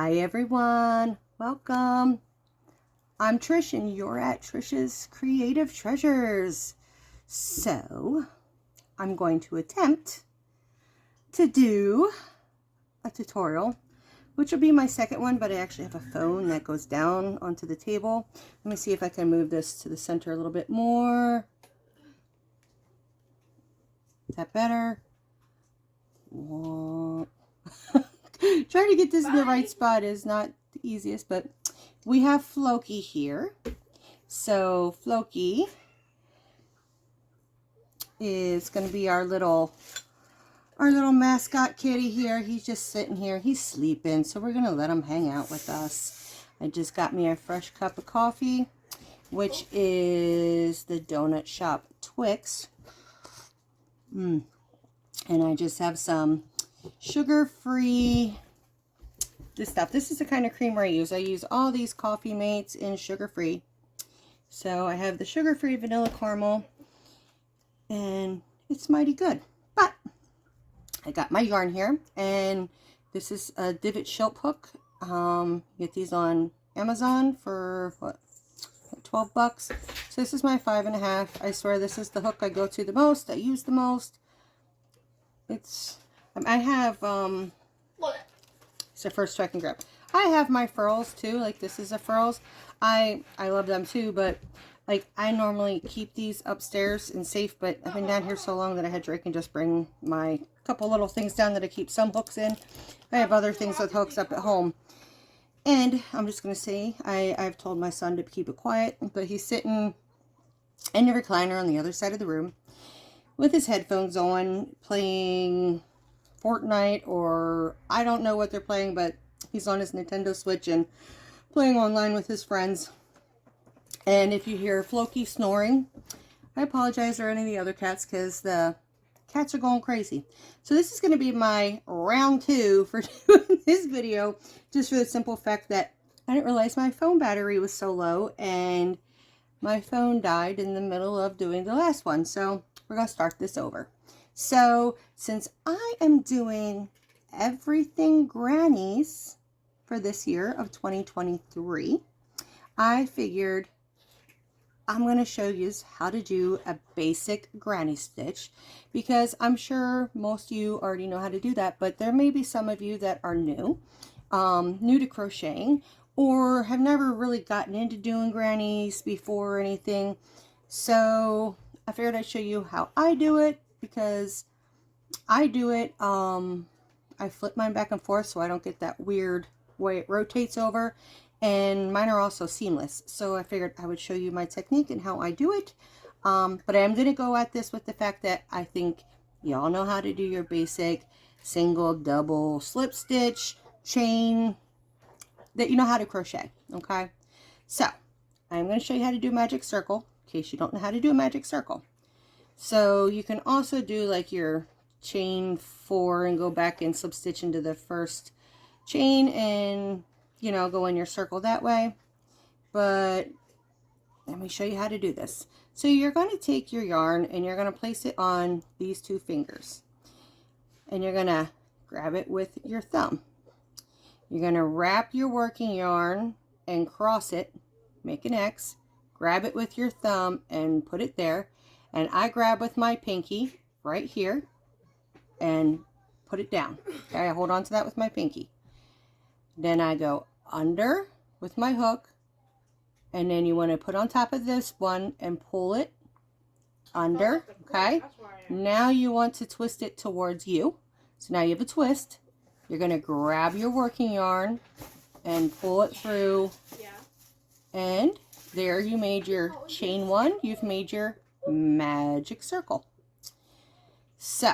Hi everyone, welcome. I'm Trish and you're at Trish's Creative Treasures. So I'm going to attempt to do a tutorial, which will be my second one, but I actually have a phone that goes down onto the table. Let me see if I can move this to the center a little bit more. Is that better? Trying to get this in the right spot is not the easiest, but we have Floki here. So Floki is going to be our little mascot kitty here. He's just sitting here. He's sleeping, so we're going to let him hang out with us. I just got me a fresh cup of coffee, which is the Donut Shop Twix. And I just have some sugar-free this stuff. This is the kind of creamer I use. I use all these Coffee Mates in sugar-free. So I have the sugar-free vanilla caramel, and it's mighty good. But I got my yarn here, and this is a divot shelp hook. Get these on Amazon for what, 12 bucks. So this is my 5.5. I swear this is the hook I go to the most. I use the most. I have it's the first I can grab. I have my furls too, like this is a furls. I love them too, but like I normally keep these upstairs and safe, but I've been down here so long that I had Drake and just bring my couple little things down that I keep some hooks in. I have other things with hooks up at home. And I'm just going to say, I've told my son to keep it quiet, but he's sitting in the recliner on the other side of the room with his headphones on, playing Fortnite, or I don't know what they're playing, but he's on his Nintendo Switch and playing online with his friends. And if you hear Floki snoring, I apologize, or any of the other cats, because the cats are going crazy. So this is going to be my round 2 for doing this video, just for the simple fact that I didn't realize my phone battery was so low, and my phone died in the middle of doing the last one. So we're going to start this over. So since I am doing everything grannies for this year of 2023, I figured I'm going to show you how to do a basic granny stitch, because I'm sure most of you already know how to do that, but there may be some of you that are new to crocheting, or have never really gotten into doing grannies before or anything. So I figured I'd show you how I do it, because I do it, I flip mine back and forth so I don't get that weird way it rotates over, and mine are also seamless. So I figured I would show you my technique and how I do it. But I am going to go at this with the fact that I think y'all know how to do your basic single, double, slip stitch, chain, that you know how to crochet. Okay, so I'm going to show you how to do a magic circle in case you don't know how to do a magic circle. So you can also do like your chain 4 and go back and slip stitch into the first chain and, you know, go in your circle that way. But let me show you how to do this. So you're going to take your yarn and you're going to place it on these 2 fingers, and you're going to grab it with your thumb. You're going to wrap your working yarn and cross it, make an X, grab it with your thumb and put it there. And I grab with my pinky right here and put it down. Okay, I hold on to that with my pinky. Then I go under with my hook, and then you want to put on top of this one and pull it under. Okay, now you want to twist it towards you. So now you have a twist. You're going to grab your working yarn and pull it through, and there you made your chain 1. You've made your magic circle. So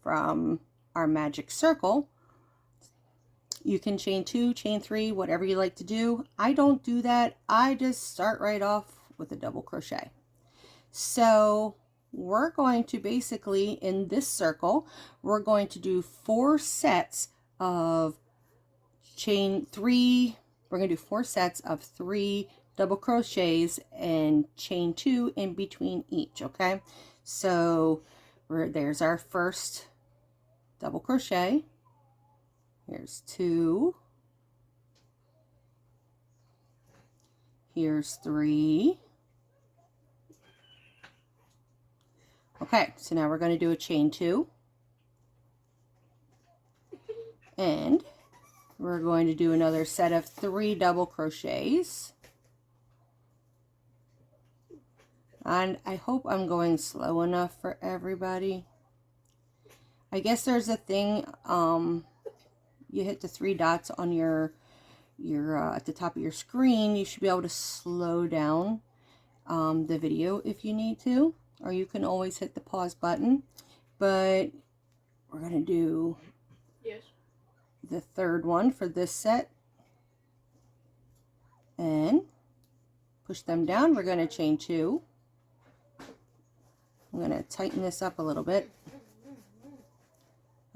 from our magic circle, you can chain 2, chain 3, whatever you like to do. I don't do that. I just start right off with a double crochet. So we're going to basically, in this circle, we're going to do 4 sets of chain 3. We're going to do 4 sets of 3 double crochets and chain 2 in between each. Okay, so there's our first double crochet. Here's 2, Here's 3. Okay, so now we're going to do a chain 2. And we're going to do another set of 3 double crochets. And I hope I'm going slow enough for everybody. I guess there's a thing, you hit the 3 dots on your at the top of your screen. You should be able to slow down the video if you need to, or you can always hit the pause button. But we're going to do the 3rd one for this set, and push them down. We're going to chain 2. I'm going to tighten this up a little bit.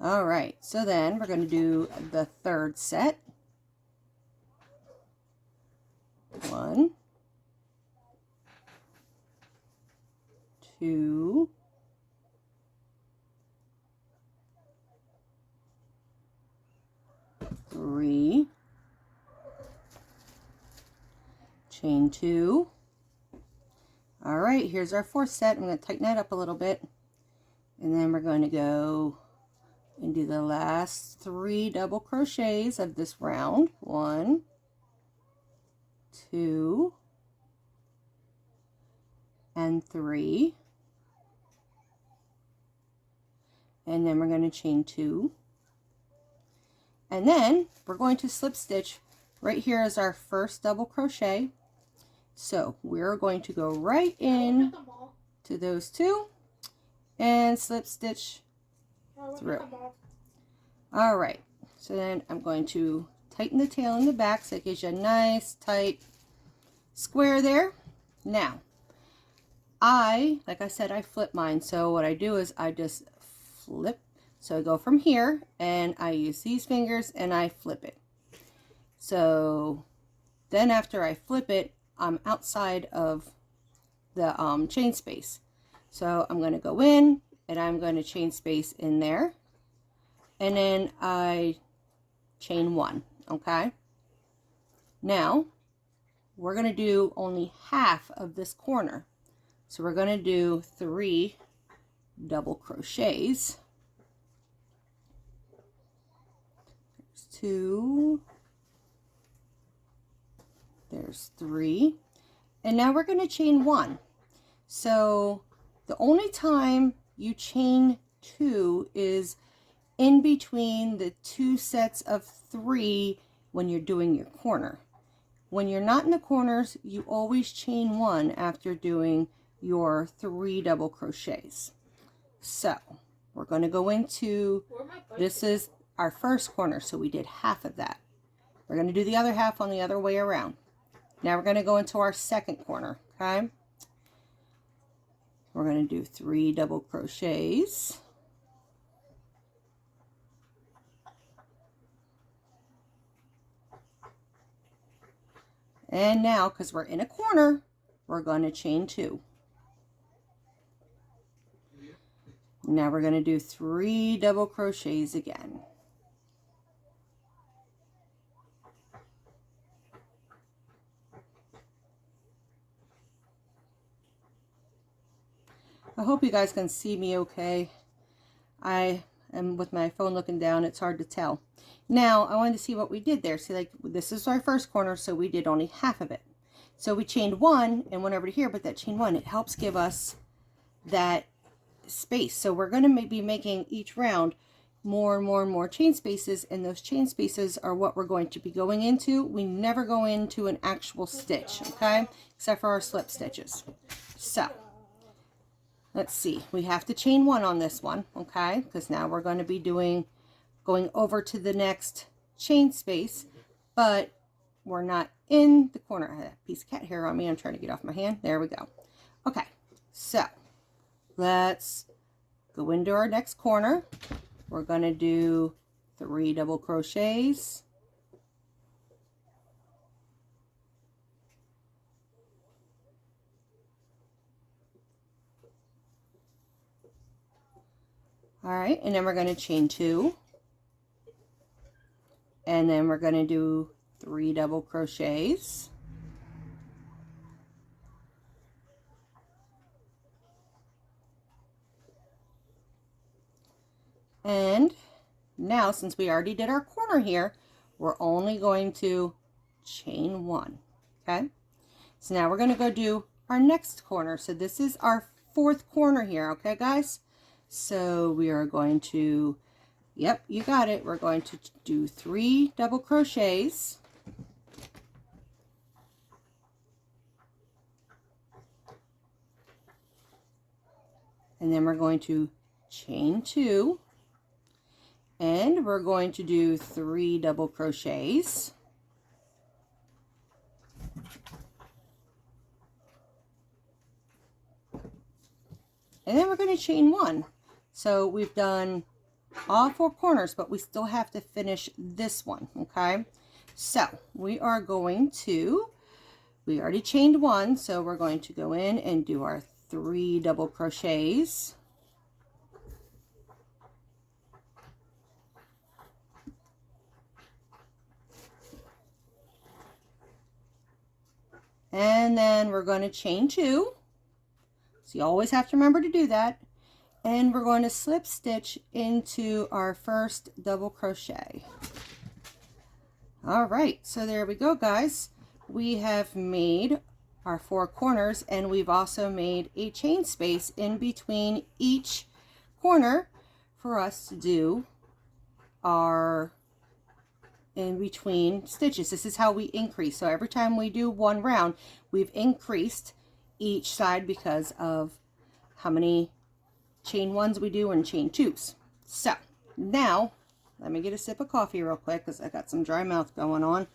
All right, so then we're going to do the 3rd set. 1, 2, 3, chain 2. All right, here's our 4th set. I'm going to tighten that up a little bit, and then we're going to go and do the last 3 double crochets of this round. 1, 2, and 3, and then we're going to chain 2, and then we're going to slip stitch. Right here is our first double crochet, so we're going to go right in to those 2 and slip stitch through. All right, so then I'm going to tighten the tail in the back so it gives you a nice tight square there. Now, like I said, I flip mine. So what I do is I just flip. So I go from here and I use these fingers and I flip it. So then after I flip it, I'm outside of the chain space. So I'm going to go in and I'm going to chain space in there. And then I chain 1, okay? Now, we're going to do only half of this corner. So we're going to do 3 double crochets. There's 2. There's 3. And now we're going to chain 1. So the only time you chain 2 is in between the 2 sets of 3 when you're doing your corner. When you're not in the corners, you always chain 1 after doing your 3 double crochets. So we're going to go into, this is our first corner, so we did half of that. We're going to do the other half on the other way around. Now we're going to go into our second corner, okay? We're going to do 3 double crochets. And now, because we're in a corner, we're going to chain 2. Now we're going to do 3 double crochets again. I hope you guys can see me okay. I am with my phone looking down, it's hard to tell. Now, I wanted to see what we did there. See, like, this is our first corner, so we did only half of it. So we chained 1 and went over to here, but that chain 1, it helps give us that space. So we're going to be making each round more and more and more chain spaces, and those chain spaces are what we're going to be going into. We never go into an actual stitch, okay? Except for our slip stitches. So, let's see. We have to chain 1 on this one, okay? Because now we're going to be going over to the next chain space, but we're not in the corner. I have a piece of cat hair on me. I'm trying to get off my hand. There we go. Okay, so let's go into our next corner. We're going to do 3 double crochets. All right, and then we're going to chain 2. And then we're going to do 3 double crochets. And now, since we already did our corner here, we're only going to chain 1. Okay, so now we're going to go do our next corner. So this is our 4th corner here. Okay, guys, so we are going to, yep, you got it, we're going to do 3 double crochets, and then we're going to chain 2, and we're going to do 3 double crochets, and then we're going to chain 1. So we've done all 4 corners, but we still have to finish this one. Okay, so we are going to, we already chained 1, so we're going to go in and do our 3 double crochets, and then we're going to chain 2. So you always have to remember to do that. And we're going to slip stitch into our first double crochet. All right, so there we go, guys. We have made our 4 corners, and we've also made a chain space in between each corner for us to do our in between stitches. This is how we increase. So every time we do 1 round, we've increased each side because of how many chain 1s we do and chain 2s. So now let me get a sip of coffee real quick because I got some dry mouth going on.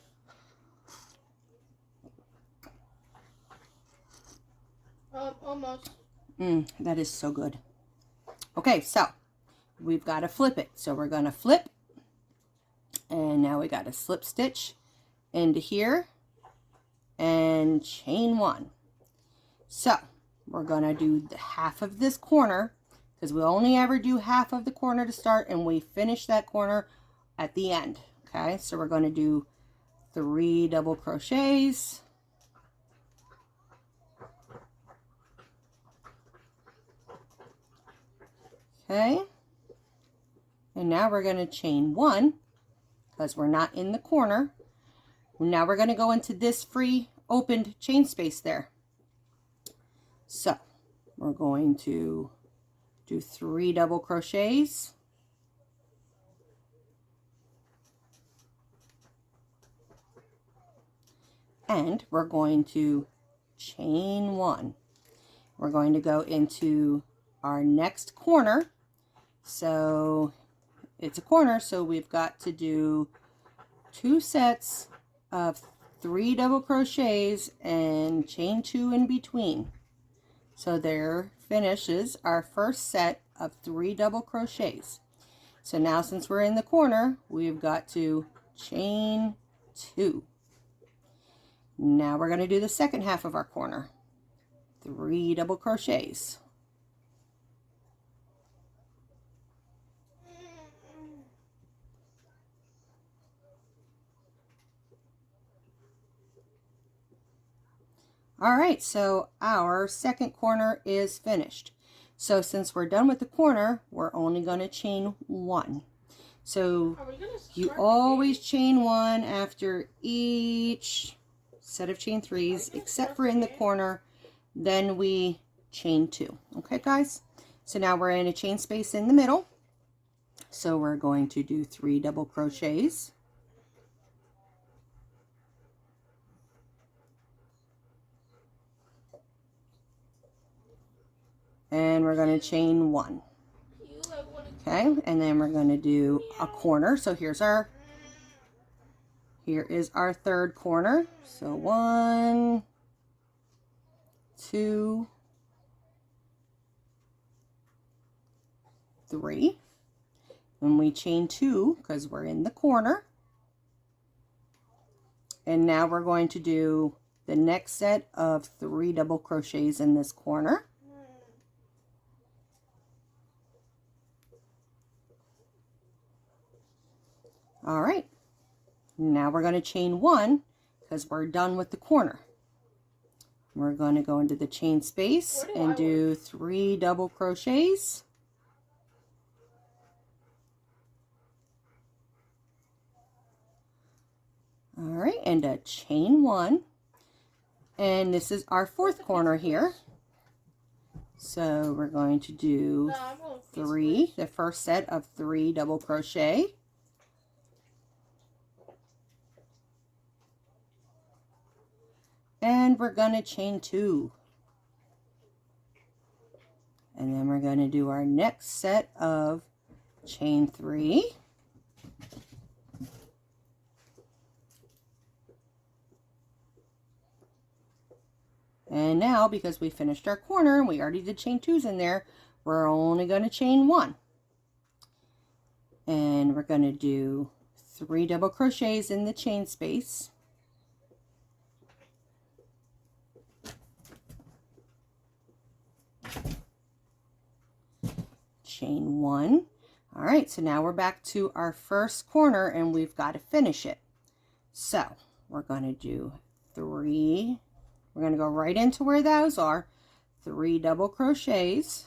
Almost. That is so good. Okay, so we've got to flip it. So we're going to flip, and now we got to slip stitch into here and chain 1. So we're going to do the half of this corner, because we only ever do half of the corner to start, and we finish that corner at the end. Okay, so we're going to do 3 double crochets, okay, and now we're going to chain 1 because we're not in the corner. Now we're going to go into this free opened chain space there. So we're going to do 3 double crochets, and we're going to chain 1. We're going to go into our next corner. So it's a corner, so we've got to do 2 sets of 3 double crochets and chain 2 in between. So there finishes our first set of 3 double crochets. So now, since we're in the corner, we've got to chain 2. Now we're going to do the second half of our corner. 3 double crochets. All right, so our second corner is finished. So since we're done with the corner, we're only going to chain 1. So you always chain 1 after each set of chain 3s, except for in the corner, then we chain 2. Okay, guys? So now we're in a chain space in the middle. So we're going to do 3 double crochets. And we're going to chain 1. Okay, and then we're going to do a corner. So here is our third corner. So 1, 2, 3. And we chain 2 because we're in the corner. And now we're going to do the next set of 3 double crochets in this corner. All right, now we're going to chain 1 because we're done with the corner. We're going to go into the chain space and do 3 double crochets. All right, and a chain 1, and this is our 4th corner here. So we're going to do 3, the first set of 3 double crochet. And we're going to chain 2. And then we're going to do our next set of chain 3. And now, because we finished our corner and we already did chain 2s in there, we're only going to chain 1. And we're going to do 3 double crochets in the chain space. Chain 1. All right, so now we're back to our first corner and we've got to finish it. So we're going to do 3. We're going to go right into where those are. 3 double crochets.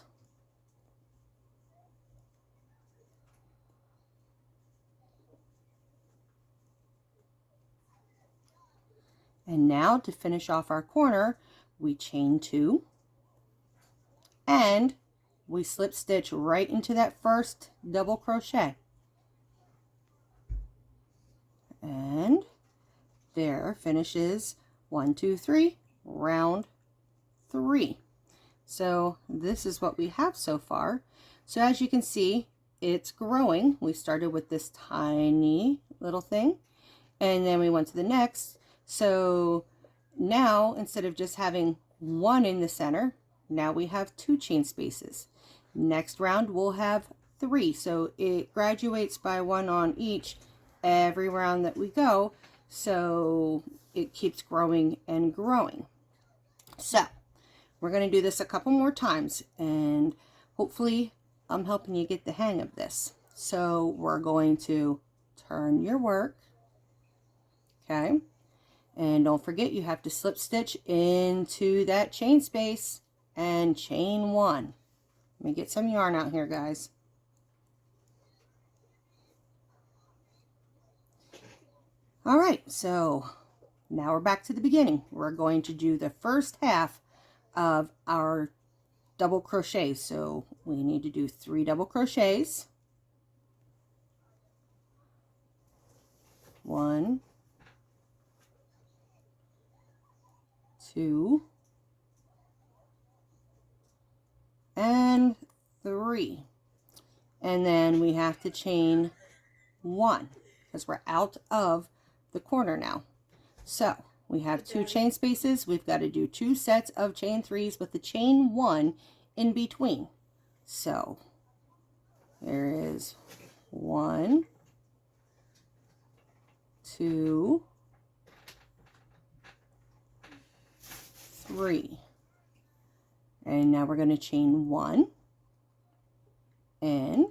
And now to finish off our corner, we chain 2. And we slip stitch right into that first double crochet. And there finishes 1, 2, 3, round 3. So this is what we have so far. So as you can see, it's growing. We started with this tiny little thing and then we went to the next. So now instead of just having 1 in the center, now we have 2 chain spaces. Next round we'll have 3. So it graduates by 1 on each every round that we go. So it keeps growing and growing. So we're going to do this a couple more times and hopefully I'm helping you get the hang of this. So we're going to turn your work. Okay. And don't forget you have to slip stitch into that chain space and chain 1. Let me get some yarn out here, guys. All right, so now we're back to the beginning. We're going to do the first half of our double crochets. So we need to do 3 double crochets. 1, 2, and 3. And then we have to chain 1 because we're out of the corner now. So we have 2 chain spaces. We've got to do 2 sets of chain 3s with the chain 1 in between. So there is 1, 2, 3. And now we're going to chain 1. And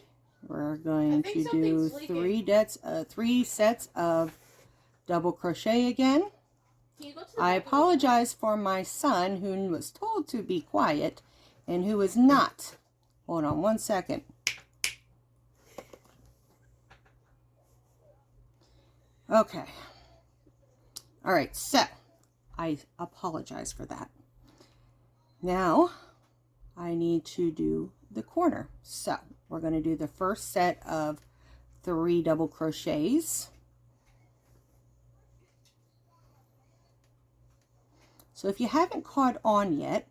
we're going to do 3 sets of double crochet again. I apologize for my son who was told to be quiet and who is not. Hold on one second. Okay. All right, so I apologize for that. Now I need to do the corner. So we're going to do the first set of 3 double crochets. So if you haven't caught on yet,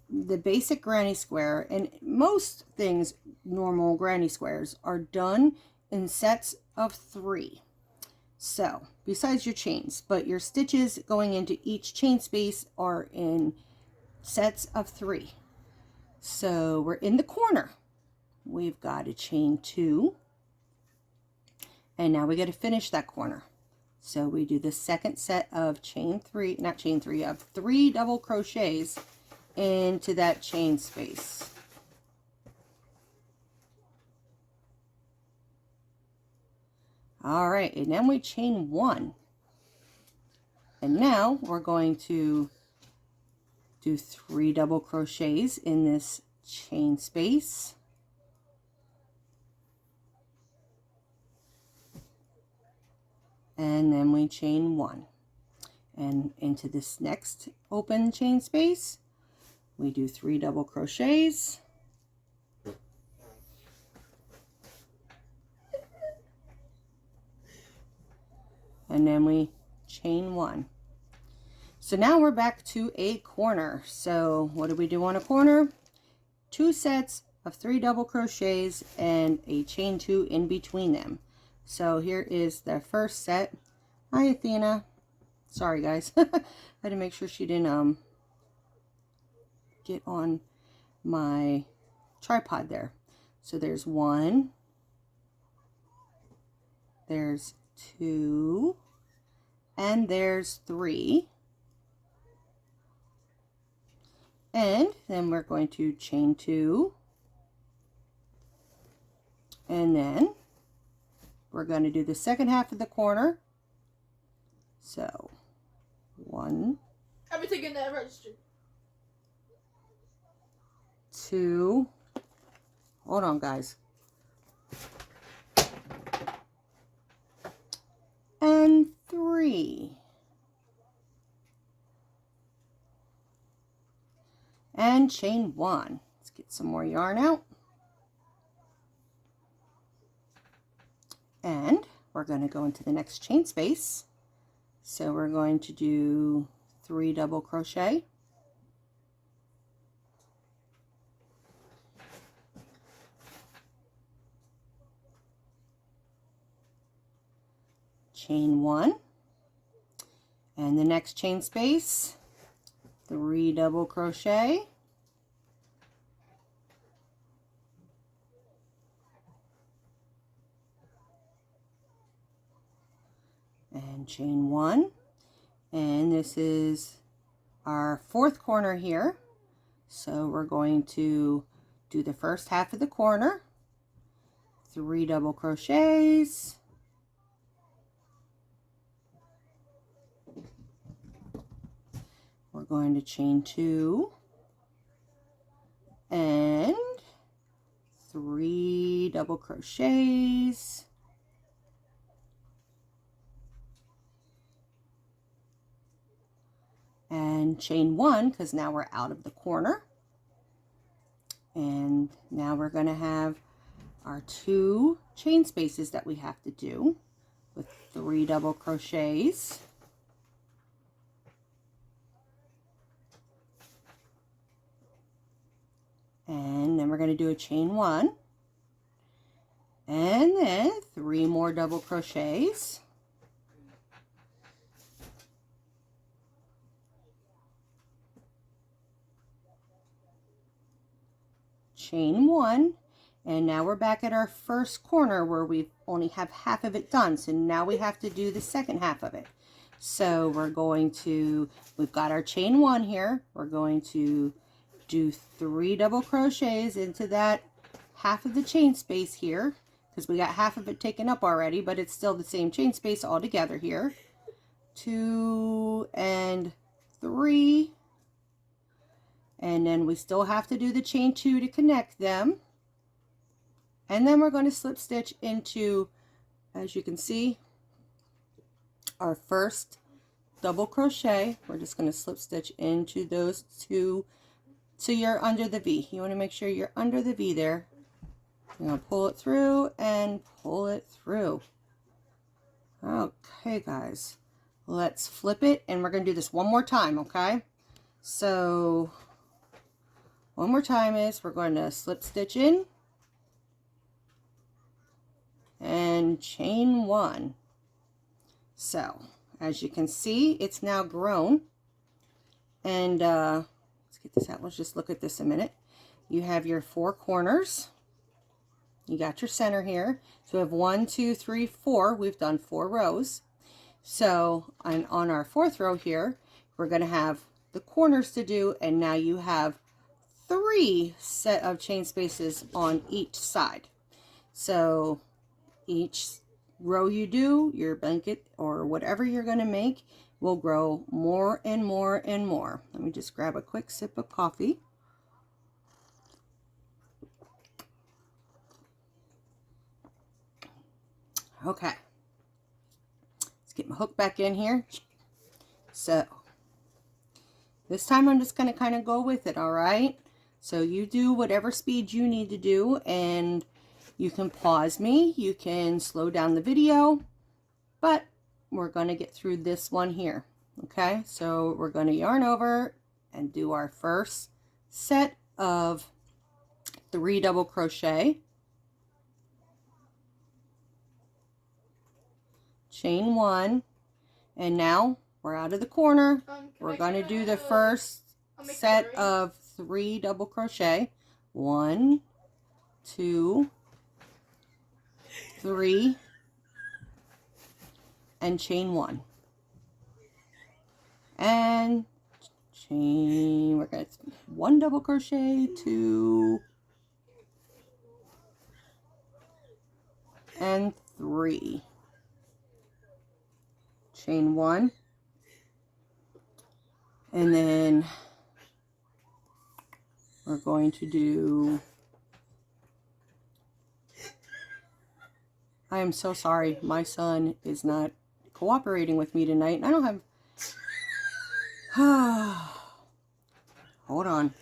the basic granny square and most things, normal granny squares, are done in sets of 3. So besides your chains, but your stitches going into each chain space are in sets of 3. So we're in the corner. We've got to chain 2. And now we got to finish that corner. So we do the second set of chain 3, not chain 3, of 3 double crochets into that chain space. All right, and then we chain 1. And now we're going to do 3 double crochets in this chain space. and then we chain 1. And into this next open chain space, we do 3 double crochets. And then we chain 1. So now we're back to a corner. So what do we do on a corner? 2 sets of 3 double crochets and a chain 2 in between them. So here is the first set. Hi, Athena. Sorry, guys. I had to make sure she didn't get on my tripod there. So there's 1, there's 2, and there's 3. And then we're going to chain 2, and then we're going to do the second half of the corner. So 1, Everything in that register. 2, hold on guys, and 3, and chain 1. Let's get some more yarn out, and we're going to go into the next chain space. So we're going to do 3 double crochet, chain 1, and the next chain space, 3 double crochet, and chain 1. And this is our 4th corner here. So we're going to do the first half of the corner, 3 double crochets, we're going to chain 2 and 3 double crochets, and chain 1 because now we're out of the corner. And now we're going to have our 2 chain spaces that we have to do with 3 double crochets, and then we're going to do a chain 1, and then 3 more double crochets, chain 1, and now we're back at our first corner where we only have half of it done. So now we have to do the second half of it. So we're going to, we've got our chain 1 here. We're going to do 3 double crochets into that half of the chain space here, because we got half of it taken up already, but it's still the same chain space all together here. 2 and 3. And then we still have to do the chain 2 to connect them. And then we're going to slip stitch into, as you can see, our first double crochet. We're just going to slip stitch into those 2 so you're under the V. You want to make sure you're under the V there. You're going to pull it through and pull it through. Okay, guys, let's flip it, and we're going to do this one more time, okay? So one more time is we're going to slip stitch in and chain 1. So as you can see, it's now grown, and let's get this out. Let's just look at this a minute. You have your 4 corners. You got your center here. So we have 1, 2, 3, 4. We've done 4 rows. So on our 4th row here, we're going to have the corners to do, and now you have 3 set of chain spaces on each side. So each row you do, your blanket or whatever you're going to make will grow more and more and more. Let me just grab a quick sip of coffee. Okay, let's Get my hook back in here. So this time I'm just going to kind of go with it, all right? So you do whatever speed you need to do, and you can pause me, you can slow down the video, but we're going to get through this one here, okay? So we're going to yarn over and do our first set of 3 double crochet, chain 1, and now we're out of the corner. We're going to do the first set of 3 double crochet. 1, 2, 3, and chain 1. And chain, we're going to 1 double crochet, 2, and 3. Chain 1. And then we're going to do, I am so sorry, my son is not cooperating with me tonight, and I don't have, hold on.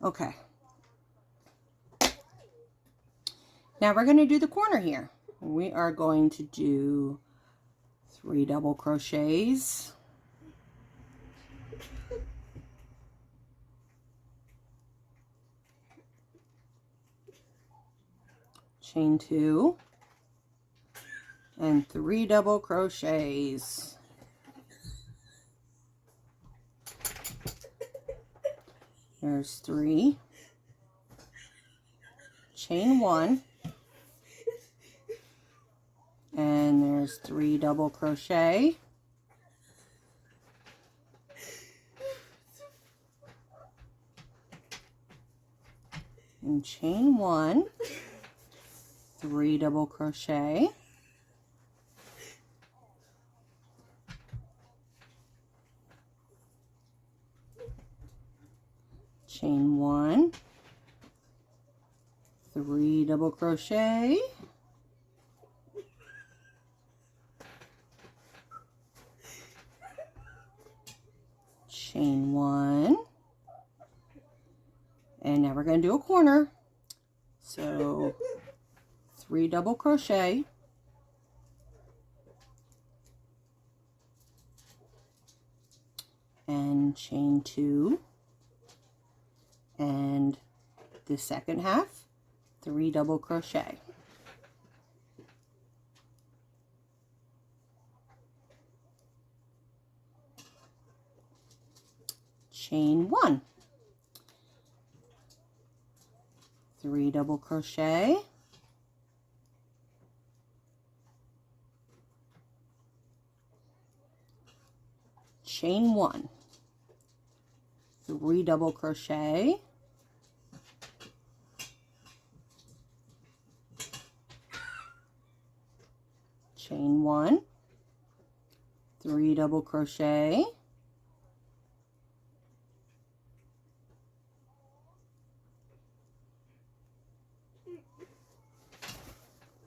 Okay. Now we're going to do the corner here. We are going to do 3 double crochets. Chain 2. And 3 double crochets. There's 3. Chain 1. And there's 3 double crochet. And chain 1. 3 double crochet. Chain 1. 3 double crochet. Chain 1, and now we're going to do a corner. So 3 double crochet, and chain 2, and the second half 3 double crochet. Chain 1, 3 double crochet, chain 1, 3 double crochet, chain 1, 3 double crochet,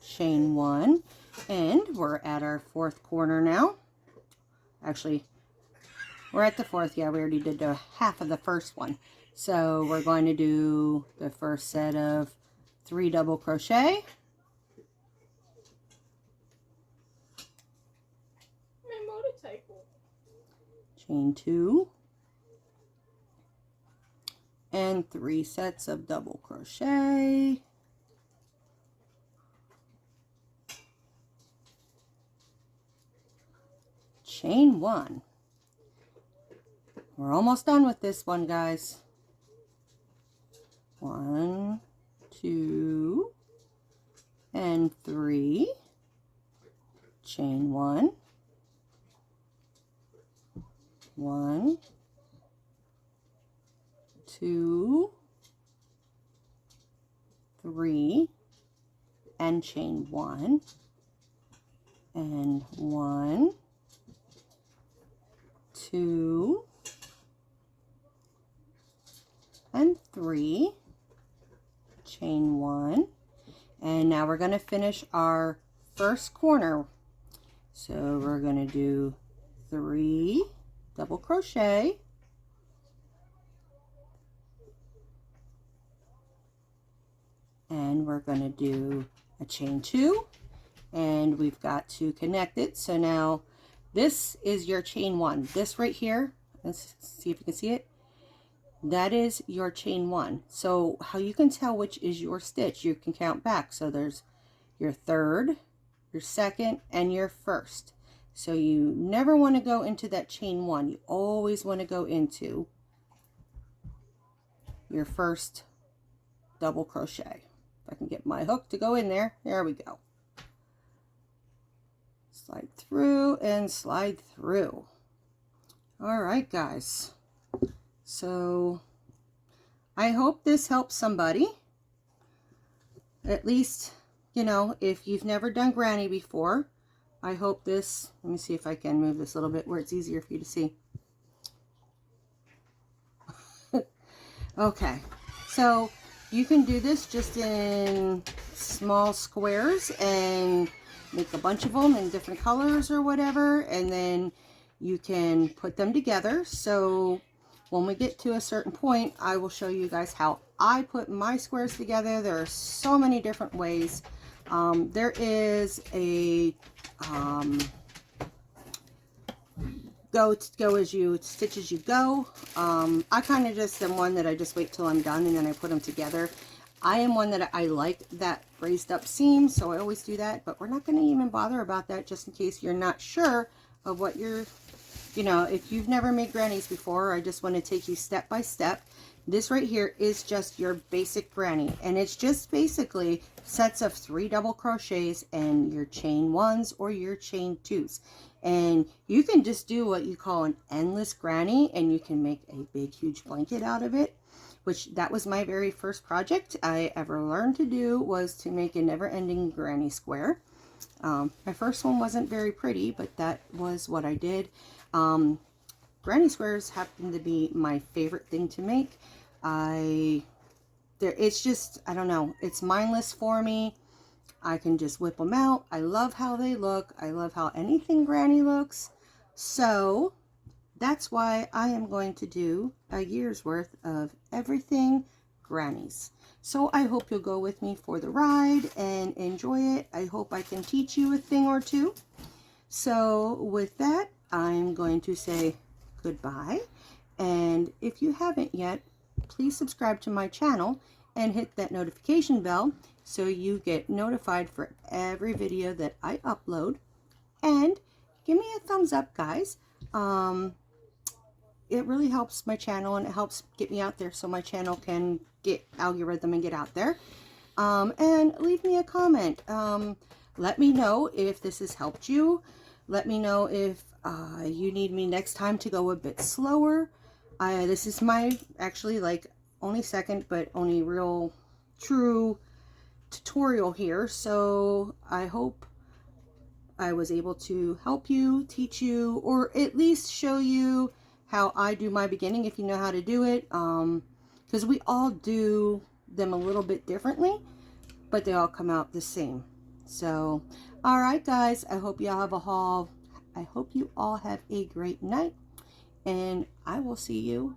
chain 1, and we're at our 4th corner now. Actually, we're at the 4th. Yeah, we already did the half of the first one. So we're going to do the first set of 3 double crochet. Chain 2. And 3 sets of double crochet. Chain 1. We're almost done with this one, guys. 1, 2, and 3. Chain 1. 1, 2, 3, and chain 1, and 1, 2, 3, chain 1, and now we're going to finish our first corner. So we're going to do 3 double crochet, and we're going to do a chain 2, and we've got to connect it. So now this is your chain 1. This right here, let's see if you can see it. That is your chain 1. So how you can tell which is your stitch, you can count back. So there's your 3rd, your 2nd, and your 1st. So you never want to go into that chain 1. You always want to go into your first double crochet. If I can get my hook to go in there, there we go. Slide through and slide through. All right, guys. So I hope this helps somebody. At least, you know, if you've never done granny before, I hope this, let me see if I can move this a little bit where it's easier for you to see. Okay, so you can do this just in small squares and make a bunch of them in different colors or whatever, and then you can put them together. So when we get to a certain point, I will show you guys how I put my squares together. There are so many different ways. There is a go as you stitch as you go. I kind of just am one that I just wait till I'm done and then I put them together. I am one that I like that raised up seam, so I always do that, but we're not going to even bother about that just in case you're not sure of what you're, you know, if you've never made grannies before. I just want to take you step by step. This right here is just your basic granny, and it's just basically sets of 3 double crochets and your chain 1s or your chain 2s. And you can just do what you call an endless granny, and you can make a big huge blanket out of it, which that was my very first project I ever learned to do, was to make a never-ending granny square. My first one wasn't very pretty, but that was what I did. Granny squares happen to be my favorite thing to make. It's just, I don't know, it's mindless for me. I can just whip them out. I love how they look. I love how anything granny looks. So that's why I am going to do a year's worth of everything grannies. So I hope you'll go with me for the ride and enjoy it. I hope I can teach you a thing or two. So with that, I'm going to say goodbye. And if you haven't yet, please subscribe to my channel and hit that notification bell so you get notified for every video that I upload. And give me a thumbs up, guys. It really helps my channel, and it helps get me out there so my channel can get algorithm and get out there. And leave me a comment. Let me know if this has helped you. Let me know if you need me next time to go a bit slower. This is my actually like only second but only real true tutorial here, so I hope I was able to help you, teach you, or at least show you how I do my beginning if you know how to do it, because we all do them a little bit differently, but they all come out the same. So all right, guys, I hope you all have a great night, and I will see you